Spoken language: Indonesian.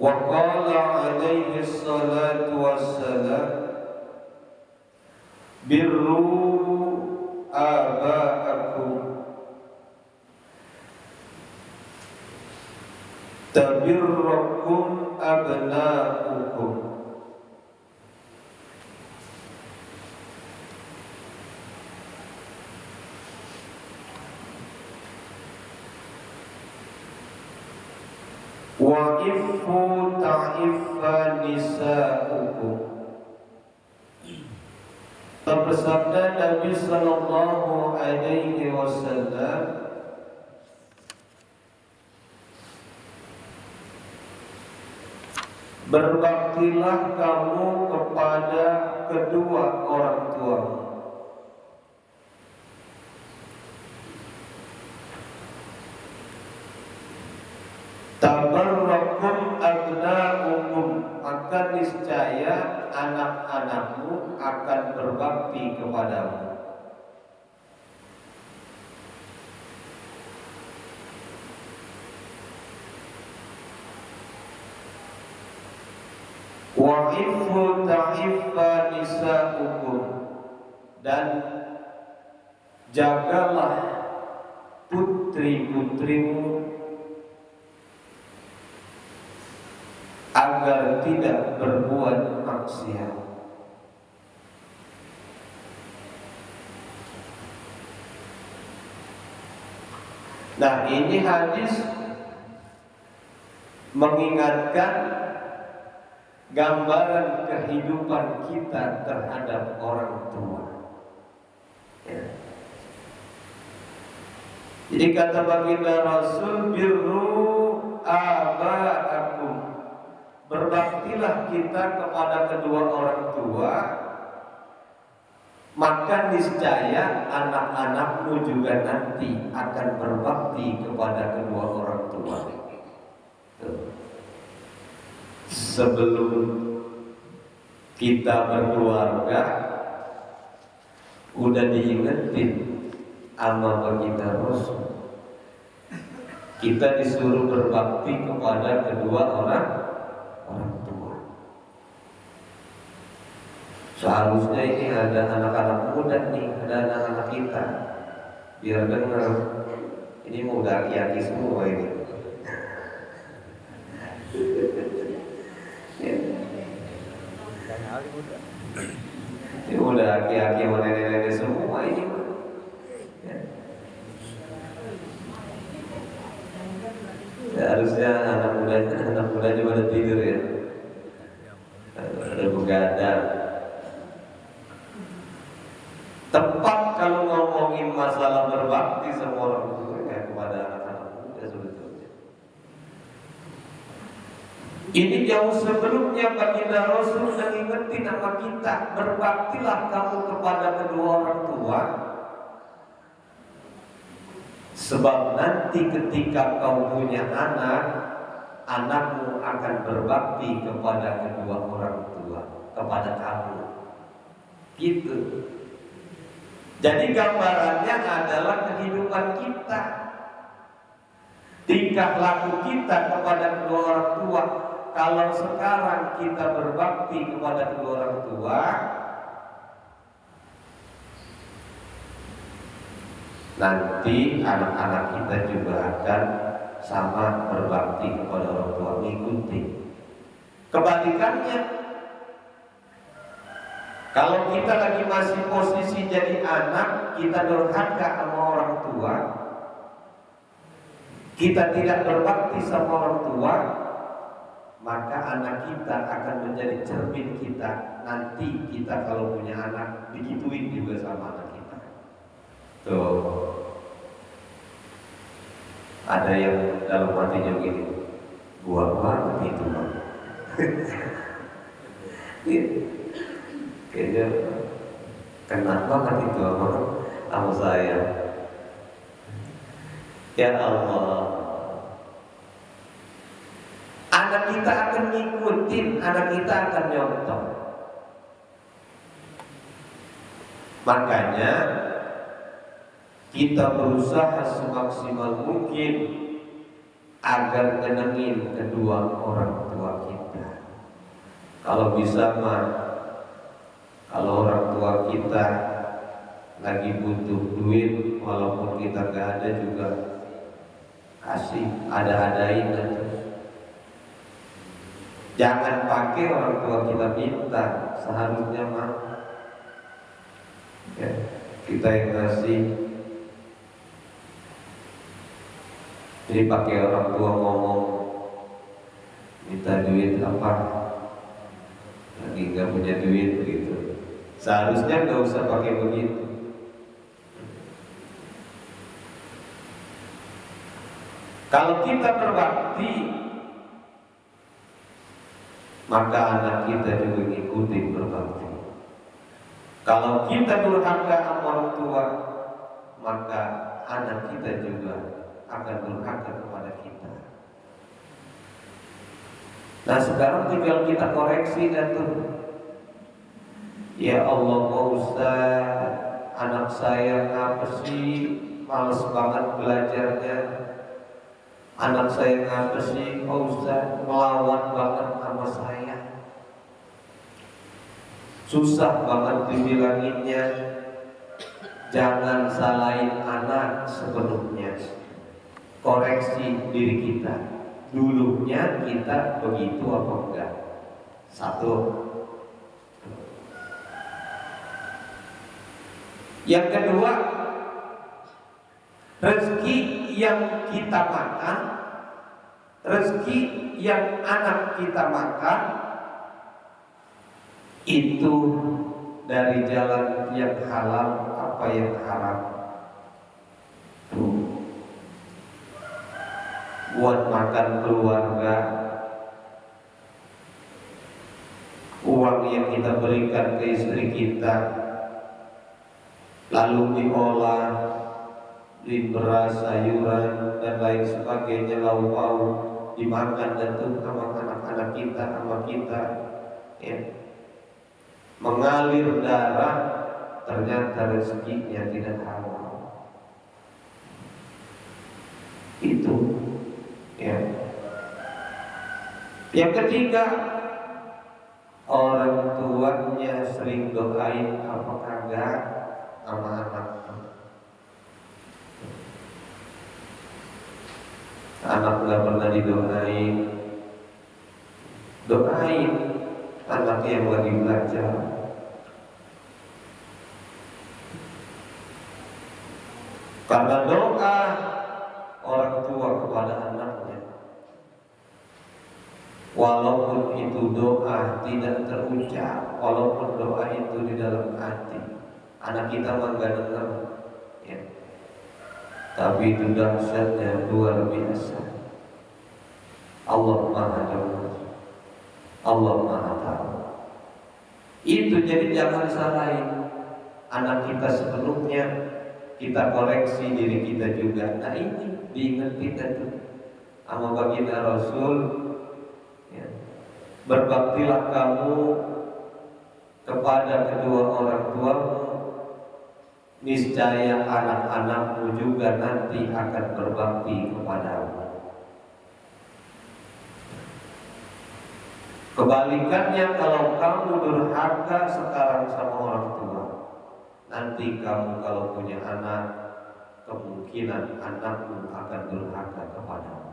Wa qala alaihi salatu wassalam, birru aba'akum tabirrukum abna'ukum. Wa iffu ta'iffa nisa'ukum. Bersabda Nabi sallallahu alaihi wasallam, berbaktilah kamu kepada kedua orang tuamu. Tabarrakum abna'ukum, maka niscaya anak-anakmu akan berbakti kepadamu. Wa iffu ta'iffa nisa'ukum, dan jagalah putri-putrimu agar tidak berbuat maksiat. Nah, ini hadis mengingatkan gambaran kehidupan kita terhadap orang tua. Ya. Jadi kata baginda Rasul, birru aba'akum, berbaktilah kita kepada kedua orang tua, maka niscaya anak-anakmu juga nanti akan berbakti kepada kedua orang tua. Sebelum kita berkeluarga, udah diingetin sama baginda Rasul, kita disuruh berbakti kepada kedua orang tua. Seharusnya ini ada anak-anak muda nih, ada anak-anak kita, biar dengar. Ini mau aki-aki semua ini. Ini udah aki-aki sama nenek-nenek semua ini. Ya, harusnya anak mudanya pada tidur ya. Ada begadang. Tepat kalau ngomongin masalah berbakti sama orang tua ya, kepada anak-anak muda sebetulnya. Ini jauh sebelumnya baginda Rasul mengingetin sama kita, berbaktilah kamu kepada kedua orang tua, sebab nanti ketika kau punya anak, anakmu akan berbakti kepada kedua orang tua, kepada kamu. Gitu. Jadi gambarannya adalah kehidupan kita, tingkah laku kita kepada kedua orang tua. Kalau sekarang kita berbakti kepada kedua orang tua, nanti anak-anak kita juga akan sama berbakti kepada orang tua, mengikuti. Kebalikannya, kalau kita lagi masih posisi jadi anak, kita durhaka sama orang tua, kita tidak berbakti sama orang tua, maka anak kita akan menjadi cermin kita. Nanti kita kalau punya anak, digituin juga sama anak kita. Tuh, ada yang dalam hatinya gini, gua banget itu bang. Kayaknya kena banget itu sama saya. Ya Allah, anak kita akan ngikutin, anak kita akan nyontoh. Makanya kita berusaha semaksimal mungkin agar nyenengin kedua orang tua kita. Kalau bisa mah, kalau orang tua kita lagi butuh duit, walaupun kita gak ada juga kasih, ada-adain aja. Jangan pakai orang tua kita minta, seharusnya mah ya, kita yang ngasih. Jadi pakai orang tua ngomong minta duit apa, lagi nggak punya duit begitu. Seharusnya nggak usah pakai begitu. Kalau kita berbakti, maka anak kita juga ngikutin berbakti. Kalau kita durhaka sama orang tua, maka anak kita juga akan durhaka kepada kita. Nah sekarang tinggal kita koreksi dan tuh, ya Allah Pak Ustaz, anak saya ngapa sih, males banget belajarnya. Anak saya ngapa sih Pak Ustaz, melawan banget sama saya, susah banget dibilanginnya. Jangan salahin anak sepenuhnya, koreksi diri kita. Dulunya kita begitu apa enggak? Satu. Yang kedua, rezeki yang kita makan, rezeki yang anak kita makan, itu dari jalan yang halal apa yang haram. Buat makan keluarga, uang yang kita berikan ke istri kita, lalu diolah, beli beras, sayuran dan lain sebagainya, lauk pauk dimakan dan tuh sama anak-anak kita, sama kita, ya. Mengalir darah, ternyata rezekinya tidak halal. Itu, ya. Yang ketiga, orang tuanya sering doain apa kagak sama anak. Anak nggak pernah didoain, doain anak yang lagi belajar. Karena doa orang tua kepada anaknya, walaupun itu doa tidak terucap, walaupun doa itu di dalam hati, anak kita mah nggak dengar, ya. Tapi itu dahsyatnya luar biasa. Allah Maha Tahu, Allah Maha Tahu. Itu jadi jangan salahin anak kita sepenuhnya, kita koreksi diri kita juga. Nah ini diingat kita tuh sama baginda Rasul, ya. Berbaktilah kamu kepada kedua orang tuamu, niscaya anak-anakmu juga nanti akan berbakti kepadamu. Kebalikannya, kalau kamu durhaka sekarang sama orang tua, nanti kamu kalau punya anak, kemungkinan anakmu akan durhaka kepadamu.